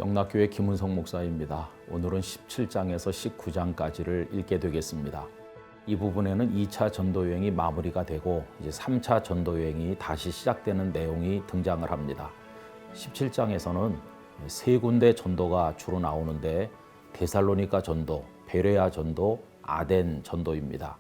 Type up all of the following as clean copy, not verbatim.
영락교회 김은성 목사입니다. 오늘은 17장에서 19장까지를 읽게 되겠습니다. 이 부분에는 2차 전도여행이 마무리가 되고 이제 3차 전도여행이 다시 시작되는 내용이 등장을 합니다. 17장에서는 세 군데 전도가 주로 나오는데 데살로니가 전도, 베레아 전도, 아덴 전도입니다.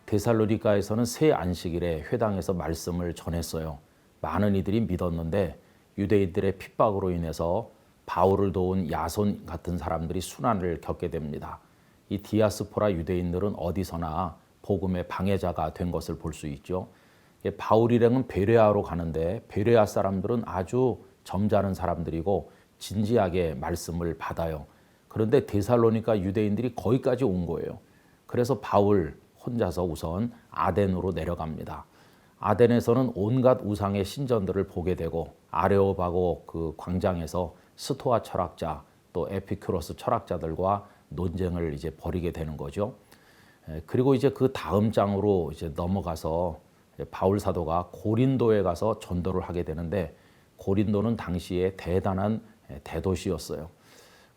데살로니가에서는 새 안식일에 회당에서 말씀을 전했어요. 많은 이들이 믿었는데 유대인들의 핍박으로 인해서 바울을 도운 야손 같은 사람들이 순환을 겪게 됩니다. 이 디아스포라 유대인들은 어디서나 복음의 방해자가 된 것을 볼 수 있죠. 바울 일행은 베레아로 가는데 베레아 사람들은 아주 점잖은 사람들이고 진지하게 말씀을 받아요. 그런데 데살로니가 유대인들이 거기까지 온 거예요. 그래서 바울 혼자서 우선 아덴으로 내려갑니다. 아덴에서는 온갖 우상의 신전들을 보게 되고 아레오바고 그 광장에서 스토아 철학자 또 에피큐로스 철학자들과 논쟁을 이제 벌이게 되는 거죠. 그리고 이제 그 다음 장으로 이제 넘어가서 바울 사도가 고린도에 가서 전도를 하게 되는데 고린도는 당시에 대단한 대도시였어요.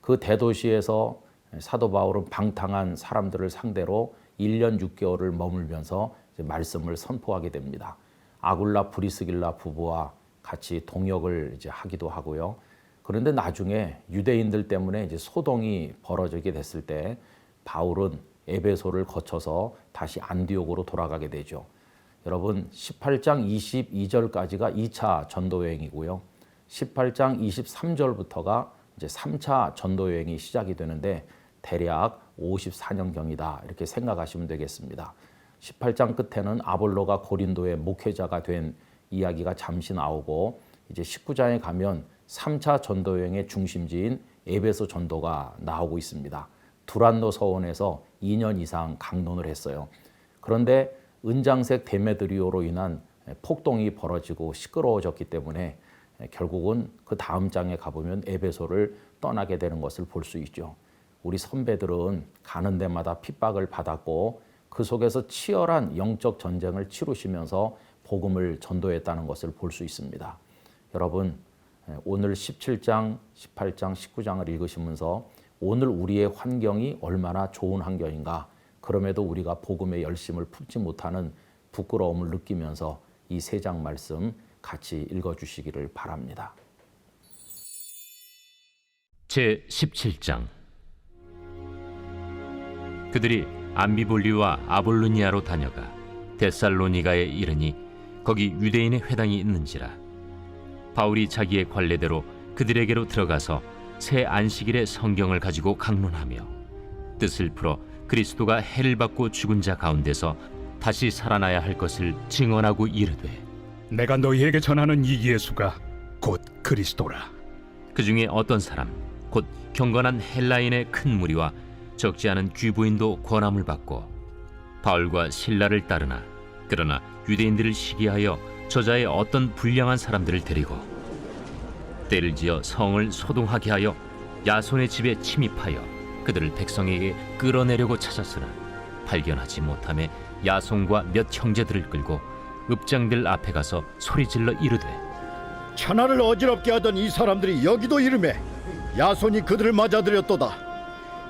그 대도시에서 사도 바울은 방탕한 사람들을 상대로 1년 6개월을 머물면서 이제 말씀을 선포하게 됩니다. 아굴라 브리스길라 부부와 같이 동역을 이제 하기도 하고요. 그런데 나중에 유대인들 때문에 이제 소동이 벌어지게 됐을 때 바울은 에베소를 거쳐서 다시 안디옥으로 돌아가게 되죠. 여러분 18장 22절까지가 2차 전도여행이고요. 18장 23절부터가 이제 3차 전도여행이 시작이 되는데 대략 54년경이다 이렇게 생각하시면 되겠습니다. 18장 끝에는 아볼로가 고린도의 목회자가 된 이야기가 잠시 나오고 이제 19장에 가면 3차 전도여행의 중심지인 에베소 전도가 나오고 있습니다. 두란노 서원에서 2년 이상 강론을 했어요. 그런데 은장색 데메드리오로 인한 폭동이 벌어지고 시끄러워졌기 때문에 결국은 그 다음 장에 가보면 에베소를 떠나게 되는 것을 볼 수 있죠. 우리 선배들은 가는 데마다 핍박을 받았고 그 속에서 치열한 영적 전쟁을 치루시면서 복음을 전도했다는 것을 볼 수 있습니다. 여러분 오늘 17장, 18장, 19장을 읽으시면서 오늘 우리의 환경이 얼마나 좋은 환경인가, 그럼에도 우리가 복음의 열심을 품지 못하는 부끄러움을 느끼면서 이 세 장 말씀 같이 읽어주시기를 바랍니다. 제17장. 그들이 암비볼리와 아볼로니아로 다녀가 데살로니가에 이르니 거기 유대인의 회당이 있는지라. 바울이 자기의 관례대로 그들에게로 들어가서 새 안식일에 성경을 가지고 강론하며 뜻을 풀어 그리스도가 해를 받고 죽은 자 가운데서 다시 살아나야 할 것을 증언하고 이르되, 내가 너희에게 전하는 이 예수가 곧 그리스도라. 그 중에 어떤 사람 곧 경건한 헬라인의 큰 무리와 적지 않은 귀부인도 권함을 받고 바울과 실라를 따르나, 그러나 유대인들을 시기하여 저자의 어떤 불량한 사람들을 데리고 때를 지어 성을 소동하게 하여 야손의 집에 침입하여 그들을 백성에게 끌어내려고 찾았으나 발견하지 못하며 야손과 몇 형제들을 끌고 읍장들 앞에 가서 소리질러 이르되, 천하를 어지럽게 하던 이 사람들이 여기도 이르매 야손이 그들을 맞아들였도다.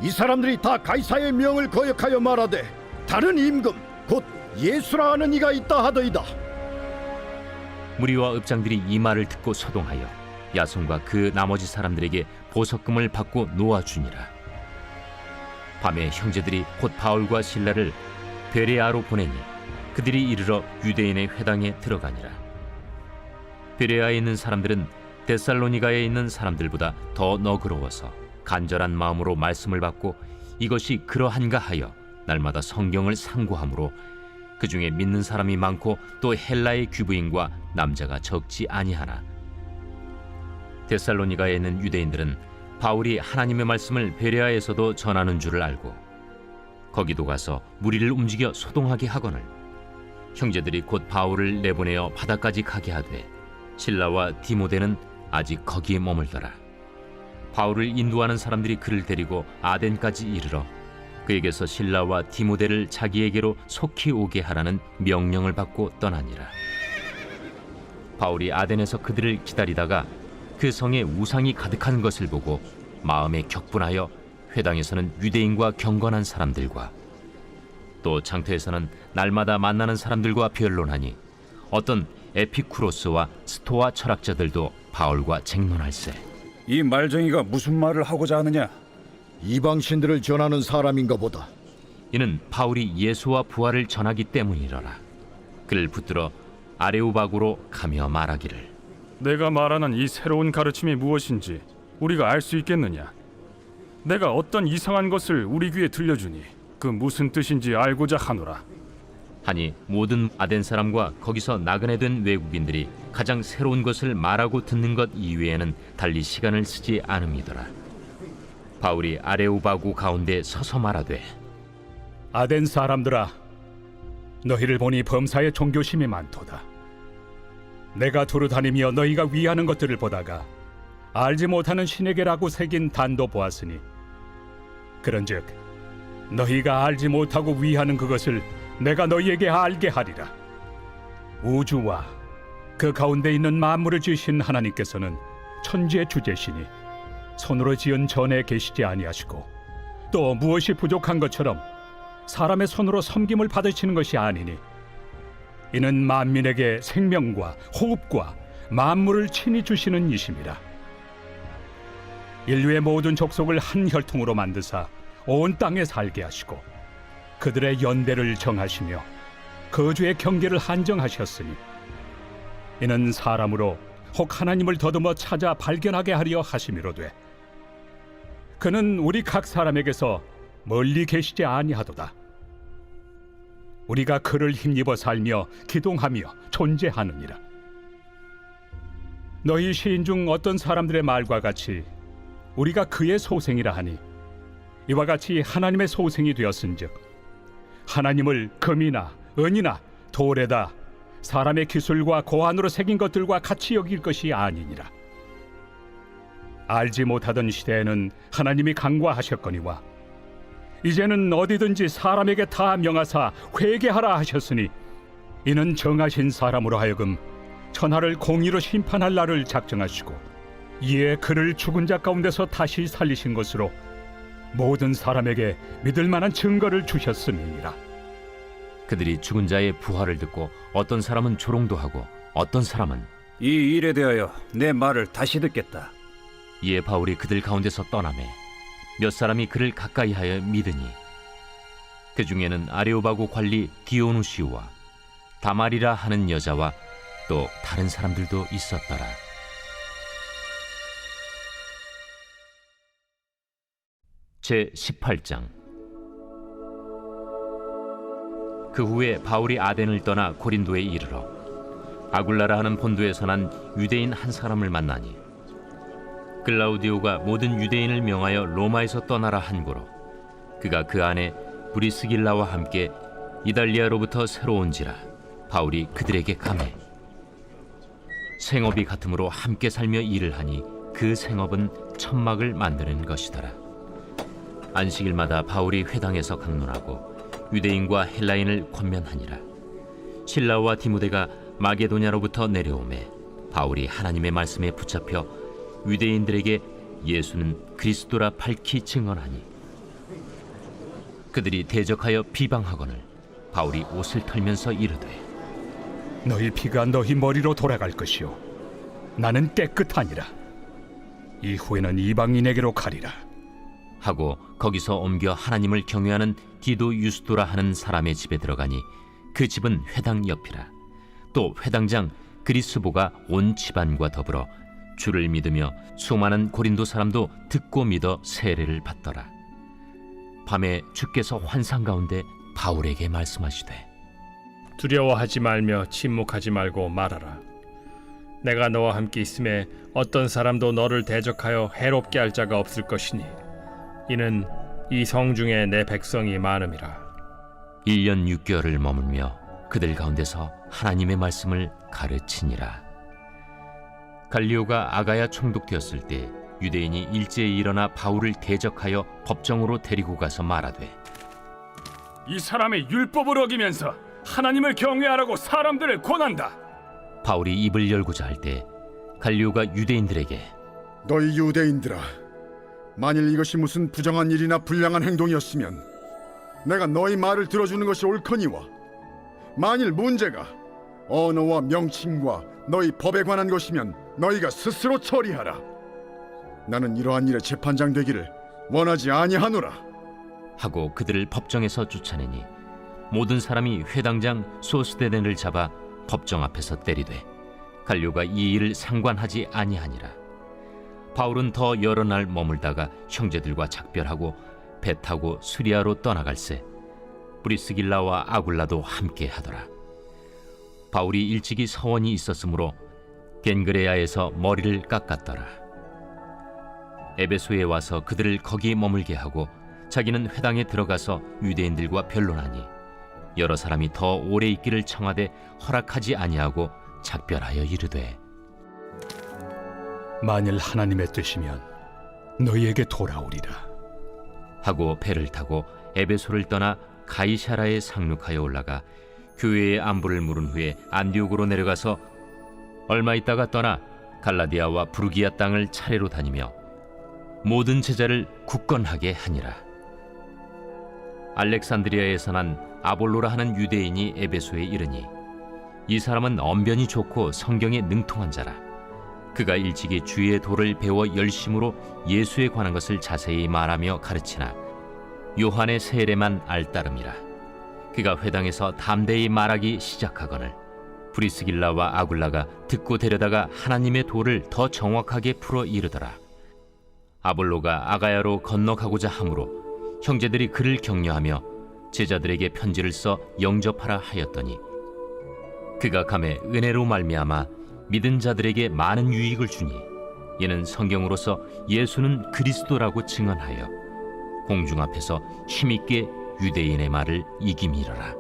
이 사람들이 다 가이사의 명을 거역하여 말하되 다른 임금 곧 예수라 하는 이가 있다 하더이다. 무리와 읍장들이 이 말을 듣고 소동하여 야손과 그 나머지 사람들에게 보석금을 받고 놓아주니라. 밤에 형제들이 곧 바울과 실라를 베레아로 보내니 그들이 이르러 유대인의 회당에 들어가니라. 베레아에 있는 사람들은 데살로니가에 있는 사람들보다 더 너그러워서 간절한 마음으로 말씀을 받고 이것이 그러한가 하여 날마다 성경을 상고하므로 그 중에 믿는 사람이 많고 또 헬라의 귀부인과 남자가 적지 아니하나, 데살로니가에 있는 유대인들은 바울이 하나님의 말씀을 베레아에서도 전하는 줄을 알고 거기도 가서 무리를 움직여 소동하게 하거늘 형제들이 곧 바울을 내보내어 바다까지 가게 하되 실라와 디모데는 아직 거기에 머물더라. 바울을 인도하는 사람들이 그를 데리고 아덴까지 이르러 그에게서 실라와 디모데를 자기에게로 속히 오게 하라는 명령을 받고 떠나니라. 바울이 아덴에서 그들을 기다리다가 그 성에 우상이 가득한 것을 보고 마음에 격분하여 회당에서는 유대인과 경건한 사람들과 또 장터에서는 날마다 만나는 사람들과 변론하니 어떤 에피쿠로스와 스토아 철학자들도 바울과 쟁론할세. 이 말쟁이가 무슨 말을 하고자 하느냐? 이방 신들을 전하는 사람인가 보다. 이는 바울이 예수와 부활을 전하기 때문이로라. 그를 붙들어 아레오바구로 가며 말하기를 내가 말하는 이 새로운 가르침이 무엇인지 우리가 알 수 있겠느냐? 내가 어떤 이상한 것을 우리 귀에 들려주니 그 무슨 뜻인지 알고자 하노라. 하니 모든 아덴 사람과 거기서 나그네 된 외국인들이 가장 새로운 것을 말하고 듣는 것 이외에는 달리 시간을 쓰지 않음이더라. 바울이 아레오바구 가운데 서서 말하되 아덴 사람들아, 너희를 보니 범사에 종교심이 많도다. 내가 두루 다니며 너희가 위하는 것들을 보다가 알지 못하는 신에게라고 새긴 단도 보았으니 그런즉 너희가 알지 못하고 위하는 그것을 내가 너희에게 알게 하리라. 우주와 그 가운데 있는 만물을 지으신 하나님께서는 천지의 주제시니 손으로 지은 전에 계시지 아니하시고 또 무엇이 부족한 것처럼 사람의 손으로 섬김을 받으시는 것이 아니니 이는 만민에게 생명과 호흡과 만물을 친히 주시는 이심이라. 인류의 모든 족속을 한 혈통으로 만드사 온 땅에 살게 하시고 그들의 연대를 정하시며 거주의 경계를 한정하셨으니 이는 사람으로 혹 하나님을 더듬어 찾아 발견하게 하려 하심이로되 그는 우리 각 사람에게서 멀리 계시지 아니하도다. 우리가 그를 힘입어 살며 기동하며 존재하느니라. 너희 시인 중 어떤 사람들의 말과 같이 우리가 그의 소생이라 하니 이와 같이 하나님의 소생이 되었은즉 하나님을 금이나 은이나 돌에다 사람의 기술과 고안으로 새긴 것들과 같이 여길 것이 아니니라. 알지 못하던 시대에는 하나님이 간과하셨거니와 이제는 어디든지 사람에게 다 명하사 회개하라 하셨으니 이는 정하신 사람으로 하여금 천하를 공의로 심판할 날을 작정하시고 이에 그를 죽은 자 가운데서 다시 살리신 것으로 모든 사람에게 믿을 만한 증거를 주셨음이니라. 그들이 죽은 자의 부활을 듣고 어떤 사람은 조롱도 하고 어떤 사람은 이 일에 대하여 내 말을 다시 듣겠다. 이에 바울이 그들 가운데서 떠나매 몇 사람이 그를 가까이하여 믿으니 그 중에는 아레오바구 관리 디오누시우와 다말이라 하는 여자와 또 다른 사람들도 있었더라. 제 18장. 그 후에 바울이 아덴을 떠나 고린도에 이르러 아굴라라 하는 본도에서 난 유대인 한 사람을 만나니 글라우디오가 모든 유대인을 명하여 로마에서 떠나라 한고로 그가 그 안에 브리스길라와 함께 이달리아로부터 새로 온지라 바울이 그들에게 가매 생업이 같으므로 함께 살며 일을 하니 그 생업은 천막을 만드는 것이더라. 안식일마다 바울이 회당에서 강론하고 유대인과 헬라인을 권면하니라. 실라와 디모데가 마게도냐로부터 내려오매 바울이 하나님의 말씀에 붙잡혀 유대인들에게 예수는 그리스도라 밝히 증언하니 그들이 대적하여 비방하거늘 바울이 옷을 털면서 이르되 너희 피가 너희 머리로 돌아갈 것이요 나는 깨끗하니라. 이후에는 이방인에게로 가리라 하고 거기서 옮겨 하나님을 경외하는 디도 유스도라 하는 사람의 집에 들어가니 그 집은 회당 옆이라. 또 회당장 그리스보가 온 집안과 더불어 주를 믿으며 수많은 고린도 사람도 듣고 믿어 세례를 받더라. 밤에 주께서 환상 가운데 바울에게 말씀하시되 두려워하지 말며 침묵하지 말고 말하라. 내가 너와 함께 있음에 어떤 사람도 너를 대적하여 해롭게 할 자가 없을 것이니 이는 이 성 중에 내 백성이 많음이라. 1년 6개월을 머물며 그들 가운데서 하나님의 말씀을 가르치니라. 갈리오가 아가야 총독되었을 때 유대인이 일제히 일어나 바울을 대적하여 법정으로 데리고 가서 말하되 이 사람의 율법을 어기면서 하나님을 경외하라고 사람들을 권한다. 바울이 입을 열고자 할 때 갈리오가 유대인들에게 너희 유대인들아, 만일 이것이 무슨 부정한 일이나 불량한 행동이었으면 내가 너희 말을 들어주는 것이 옳거니와, 만일 문제가 언어와 명칭과 너희 법에 관한 것이면 너희가 스스로 처리하라. 나는 이러한 일의 재판장 되기를 원하지 아니하노라. 하고 그들을 법정에서 쫓아내니 모든 사람이 회당장 소스데넨을 잡아 법정 앞에서 때리되 갈리오가 이 일을 상관하지 아니하니라. 바울은 더 여러 날 머물다가 형제들과 작별하고 배 타고 수리아로 떠나갈새 브리스길라와 아굴라도 함께 하더라. 바울이 일찍이 서원이 있었으므로 겐그레아에서 머리를 깎았더라. 에베소에 와서 그들을 거기 머물게 하고 자기는 회당에 들어가서 유대인들과 변론하니 여러 사람이 더 오래 있기를 청하되 허락하지 아니하고 작별하여 이르되 만일 하나님의 뜻이면 너희에게 돌아오리라. 하고 배를 타고 에베소를 떠나 가이사라에 상륙하여 올라가 교회의 안부를 물은 후에 안디옥으로 내려가서 얼마 있다가 떠나 갈라디아와 부르기아 땅을 차례로 다니며 모든 제자를 굳건하게 하니라. 알렉산드리아에서 난 아볼로라 하는 유대인이 에베소에 이르니 이 사람은 언변이 좋고 성경에 능통한 자라. 그가 일찍이 주의 도를 배워 열심으로 예수에 관한 것을 자세히 말하며 가르치나 요한의 세례만 알따름이라. 그가 회당에서 담대히 말하기 시작하거늘 브리스길라와 아굴라가 듣고 데려다가 하나님의 도를 더 정확하게 풀어 이르더라. 아볼로가 아가야로 건너가고자 하므로 형제들이 그를 격려하며 제자들에게 편지를 써 영접하라 하였더니 그가 감에 은혜로 말미암아 믿은 자들에게 많은 유익을 주니 이는 성경으로서 예수는 그리스도라고 증언하여 공중 앞에서 힘있게 유대인의 말을 이김이러라.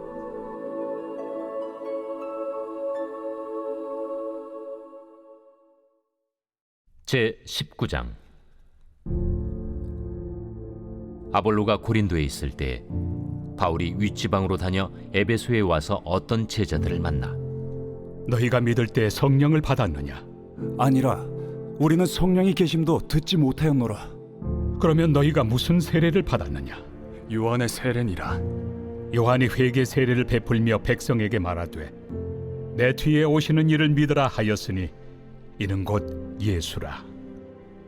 제 19장. 아볼로가 고린도에 있을 때 바울이 윗지방으로 다녀 에베소에 와서 어떤 제자들을 만나 너희가 믿을 때 성령을 받았느냐? 아니라 우리는 성령의 계심도 듣지 못하였노라. 그러면 너희가 무슨 세례를 받았느냐? 요한의 세례니라. 요한이 회개 세례를 베풀며 백성에게 말하되 내 뒤에 오시는 이를 믿으라 하였으니 이는 곧 예수라.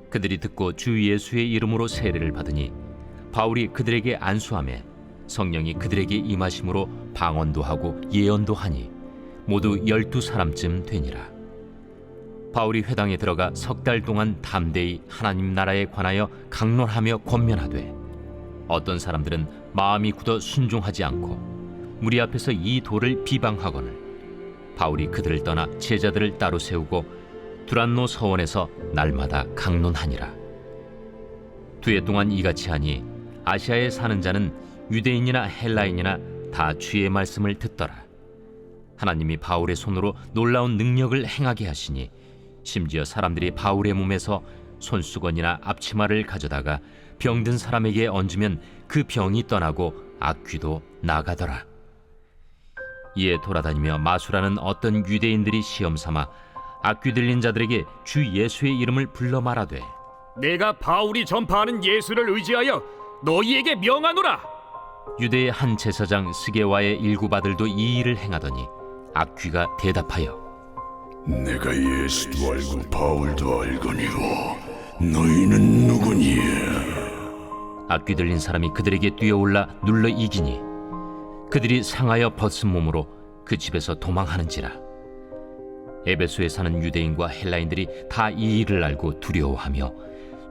그들이 듣고 주 예수의 이름으로 세례를 받으니 바울이 그들에게 안수하매 성령이 그들에게 임하심으로 방언도 하고 예언도 하니 모두 12사람쯤 되니라. 바울이 회당에 들어가 석 달 동안 담대히 하나님 나라에 관하여 강론하며 권면하되 어떤 사람들은 마음이 굳어 순종하지 않고 무리 앞에서 이 도를 비방하거늘 바울이 그들을 떠나 제자들을 따로 세우고 두란노 서원에서 날마다 강론하니라. 2해 동안 이같이 하니 아시아에 사는 자는 유대인이나 헬라인이나 다 주의 말씀을 듣더라. 하나님이 바울의 손으로 놀라운 능력을 행하게 하시니 심지어 사람들이 바울의 몸에서 손수건이나 앞치마를 가져다가 병든 사람에게 얹으면 그 병이 떠나고 악귀도 나가더라. 이에 돌아다니며 마술하는 어떤 유대인들이 시험삼아 악귀 들린 자들에게 주 예수의 이름을 불러 말하되 내가 바울이 전파하는 예수를 의지하여 너희에게 명하노라. 유대의 한 제사장 스게와의 일곱 아들도 이 일을 행하더니 악귀가 대답하여 내가 예수도 알고 바울도 알거니와 너희는 누구니에? 악귀 들린 사람이 그들에게 뛰어올라 눌러 이기니 그들이 상하여 벗은 몸으로 그 집에서 도망하는지라. 에베소에 사는 유대인과 헬라인들이 다 이 일을 알고 두려워하며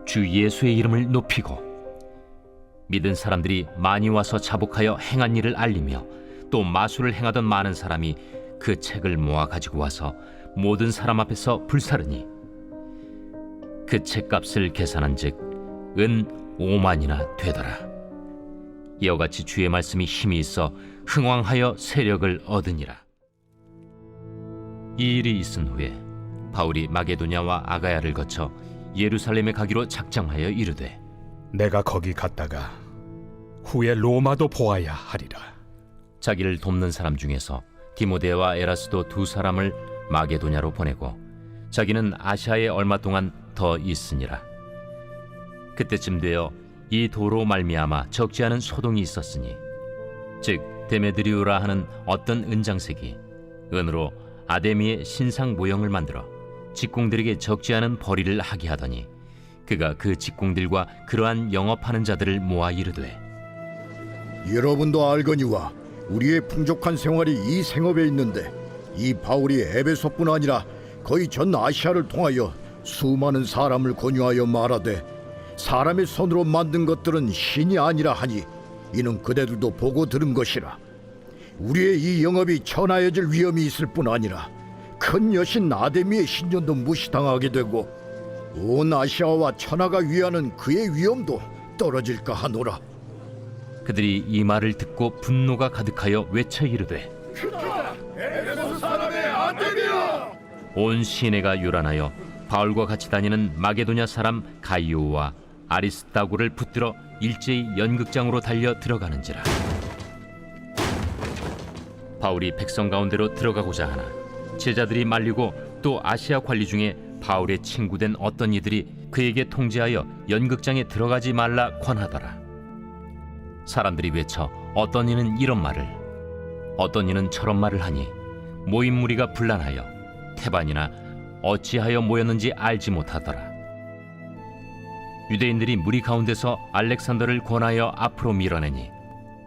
주 예수의 이름을 높이고 믿은 사람들이 많이 와서 자복하여 행한 일을 알리며 또 마술을 행하던 많은 사람이 그 책을 모아 가지고 와서 모든 사람 앞에서 불사르니 그 책값을 계산한즉 은 5만이나 되더라. 이와 같이 주의 말씀이 힘이 있어 흥왕하여 세력을 얻으니라. 이 일이 있은 후에 바울이 마게도냐와 아가야를 거쳐 예루살렘에 가기로 작정하여 이르되 내가 거기 갔다가 후에 로마도 보아야 하리라. 자기를 돕는 사람 중에서 디모데와 에라스도 두 사람을 마게도냐로 보내고 자기는 아시아에 얼마 동안 더 있으니라. 그때쯤 되어 이 도로 말미암아 적지 않은 소동이 있었으니 즉 데메드리오라 하는 어떤 은장색이 은으로 아데미의 신상 모형을 만들어 직공들에게 적지 않은 벌이를 하게 하더니 그가 그 직공들과 그러한 영업하는 자들을 모아 이르되 여러분도 알거니와 우리의 풍족한 생활이 이 생업에 있는데 이 바울이 에베소뿐 아니라 거의 전 아시아를 통하여 수많은 사람을 권유하여 말하되 사람의 손으로 만든 것들은 신이 아니라 하니 이는 그대들도 보고 들은 것이라. 우리의 이 영업이 천하여질 위험이 있을 뿐 아니라 큰 여신 아데미의 신전도 무시당하게 되고 온 아시아와 천하가 위하는 그의 위엄도 떨어질까 하노라. 그들이 이 말을 듣고 분노가 가득하여 외쳐 이르되 온 시내가 요란하여 바울과 같이 다니는 마게도냐 사람 가이오와 아리스다고를 붙들어 일제히 연극장으로 달려 들어가는지라. 바울이 백성 가운데로 들어가고자 하나 제자들이 말리고 또 아시아 관리 중에 바울의 친구된 어떤 이들이 그에게 통제하여 연극장에 들어가지 말라 권하더라. 사람들이 외쳐 어떤 이는 이런 말을 어떤 이는 저런 말을 하니 모인 무리가 분란하여 태반이나 어찌하여 모였는지 알지 못하더라. 유대인들이 무리 가운데서 알렉산더를 권하여 앞으로 밀어내니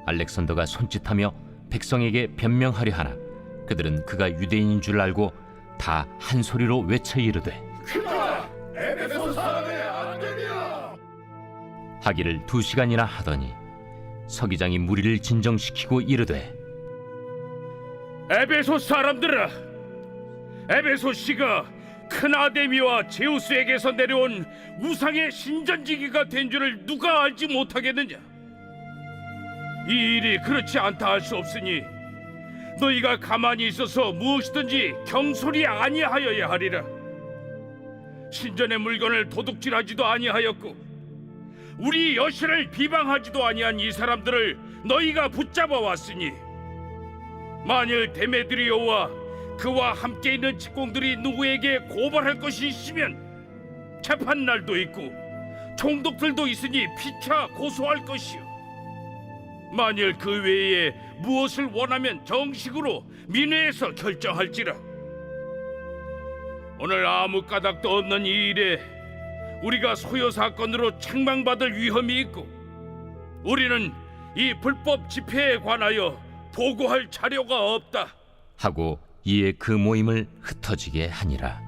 알렉산더가 손짓하며 백성에게 변명하려 하나 그들은 그가 유대인인 줄 알고 다 한 소리로 외쳐 이르되 하기를 2시간이나 하더니 서기장이 무리를 진정시키고 이르되 에베소 사람들아, 에베소 씨가 큰 아데미와 제우스에게서 내려온 우상의 신전지기가 된 줄을 누가 알지 못하겠느냐? 이 일이 그렇지 않다 할 수 없으니 너희가 가만히 있어서 무엇이든지 경솔이 아니하여야 하리라. 신전의 물건을 도둑질하지도 아니하였고 우리 여신을 비방하지도 아니한 이 사람들을 너희가 붙잡아 왔으니 만일 데메드리오와 그와 함께 있는 직공들이 누구에게 고발할 것이 있으면 재판날도 있고 총독들도 있으니 피차 고소할 것이요 만일 그 외에 무엇을 원하면 정식으로 민회에서 결정할지라. 오늘 아무 까닭도 없는 이 일에 우리가 소요 사건으로 책망받을 위험이 있고 우리는 이 불법 집회에 관하여 보고할 자료가 없다 하고 이에 그 모임을 흩어지게 하니라.